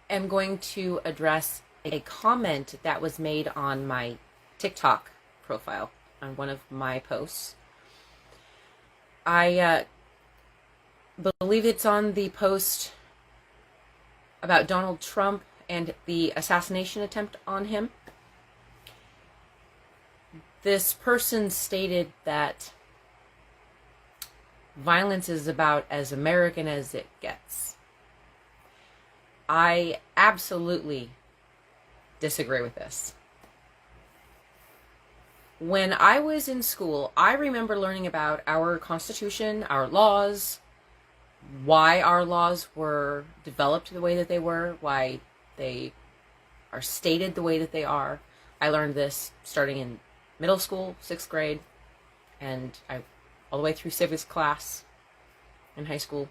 am going to address a comment that was made on my TikTok profile on one of my posts. I believe it's on the post about Donald Trump and the assassination attempt on him. This person stated that violence is about as American as it gets. I absolutely disagree with this. When I was in school, I remember learning about our Constitution, our laws, why our laws were developed the way that they were, why they are stated the way that they are. I learned this starting in middle school, 6th grade, and all the way through civics class in high school.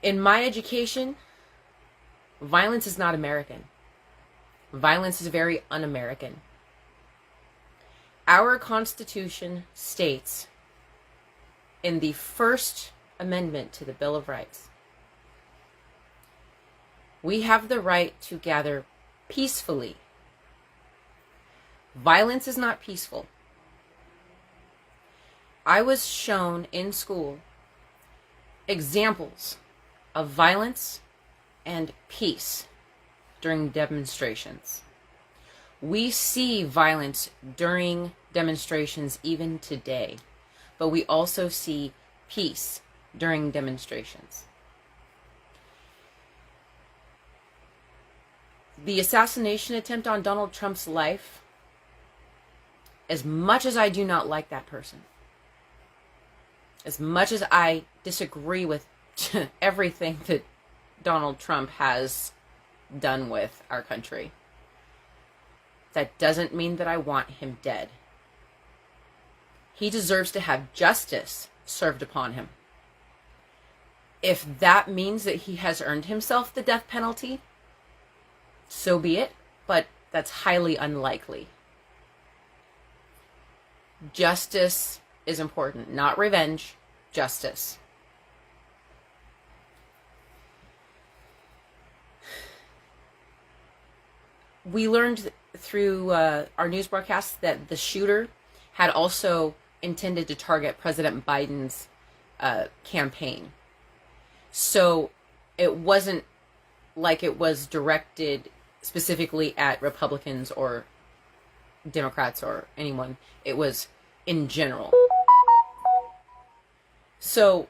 In my education, violence is not American. Violence is very un-American. Our Constitution states in the First Amendment to the Bill of Rights, we have the right to gather peacefully. Violence is not peaceful. I was shown in school examples of violence and peace during demonstrations. We see violence during demonstrations even today, but we also see peace during demonstrations. The assassination attempt on Donald Trump's life, as much as I do not like that person, as much as I disagree with everything that Donald Trump has done with our country, that doesn't mean that I want him dead. He deserves to have justice served upon him. If that means that he has earned himself the death penalty, so be it, but that's highly unlikely. Justice is important, not revenge, justice. We learned through our news broadcasts that the shooter had also intended to target President Biden's campaign. So it wasn't like it was directed specifically at Republicans or Democrats or anyone. It was in general. So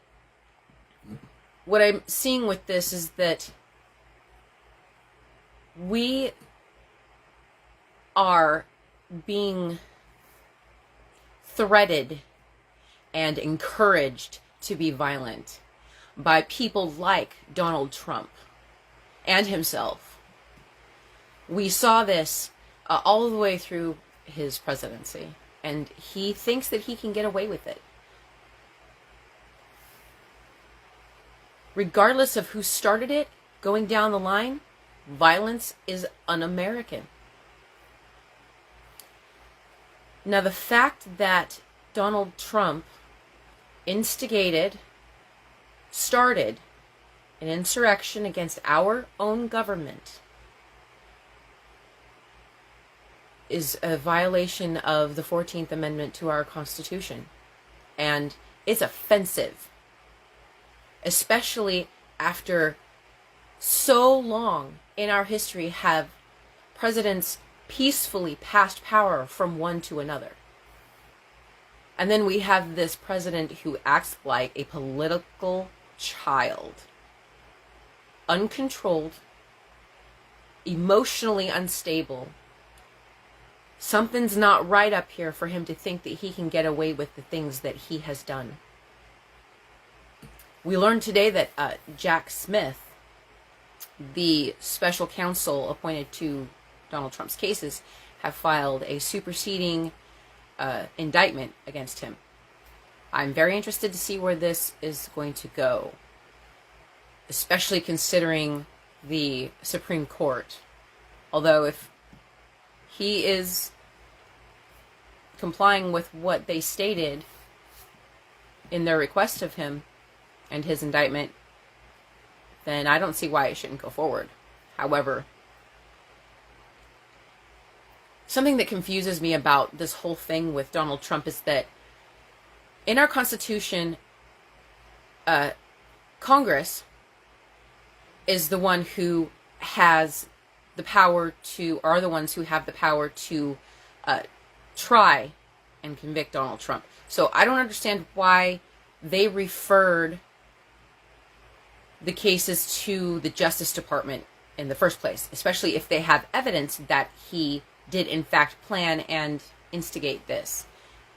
what I'm seeing with this is that we are being threatened and encouraged to be violent by people like Donald Trump and himself. We saw this all the way through his presidency, and he thinks that he can get away with it. Regardless of who started it, going down the line, violence is un-American. Now, the fact that Donald Trump started an insurrection against our own government is a violation of the 14th Amendment to our Constitution. And it's offensive, especially after so long in our history have presidents peacefully passed power from one to another. And then we have this president who acts like a political child, uncontrolled, emotionally unstable. Something's not right up here for him to think that he can get away with the things that he has done. We learned today that Jack Smith, the special counsel appointed to Donald Trump's cases, have filed a superseding indictment against him. I'm very interested to see where this is going to go, especially considering the Supreme Court. Although if he is complying with what they stated in their request of him and his indictment, then I don't see why it shouldn't go forward. However, something that confuses me about this whole thing with Donald Trump is that in our Constitution, Congress is the one who has the power to, are the ones who have the power to try and convict Donald Trump. So I don't understand why they referred the cases to the Justice Department in the first place, especially if they have evidence that he did in fact plan and instigate this.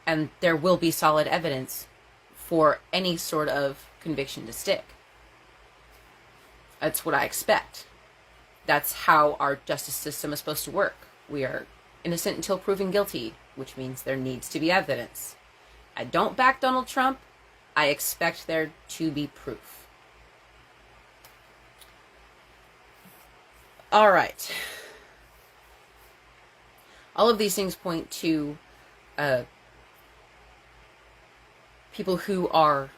And there will be solid evidence for any sort of conviction to stick. That's what I expect. That's how our justice system is supposed to work. We are innocent until proven guilty, which means there needs to be evidence. I don't back Donald Trump. I expect there to be proof. All right. All of these things point to people who are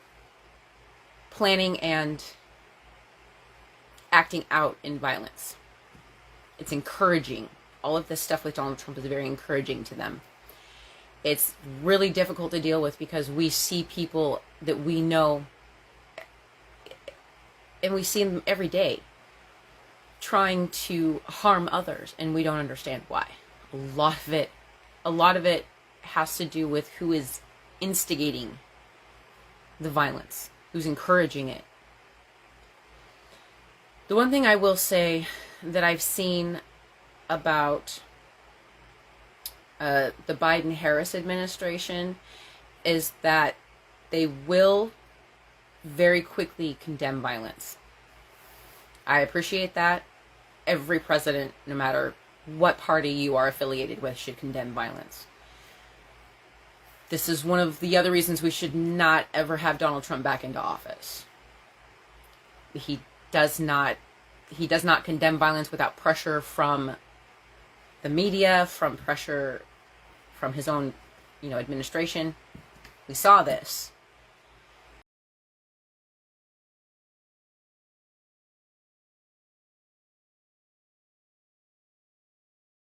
planning and acting out in violence. It's encouraging. All of this stuff with Donald Trump is very encouraging to them. It's really difficult to deal with because we see people that we know, and we see them every day, trying to harm others, and we don't understand why. A lot of it has to do with who is instigating the violence, who's encouraging it. The one thing I will say that I've seen about the Biden-Harris administration is that they will very quickly condemn violence. I appreciate that. Every president, no matter what party you are affiliated with, should condemn violence. This is one of the other reasons we should not ever have Donald Trump back into office. He does not condemn violence without pressure from the media, from pressure from his own, administration. We saw this.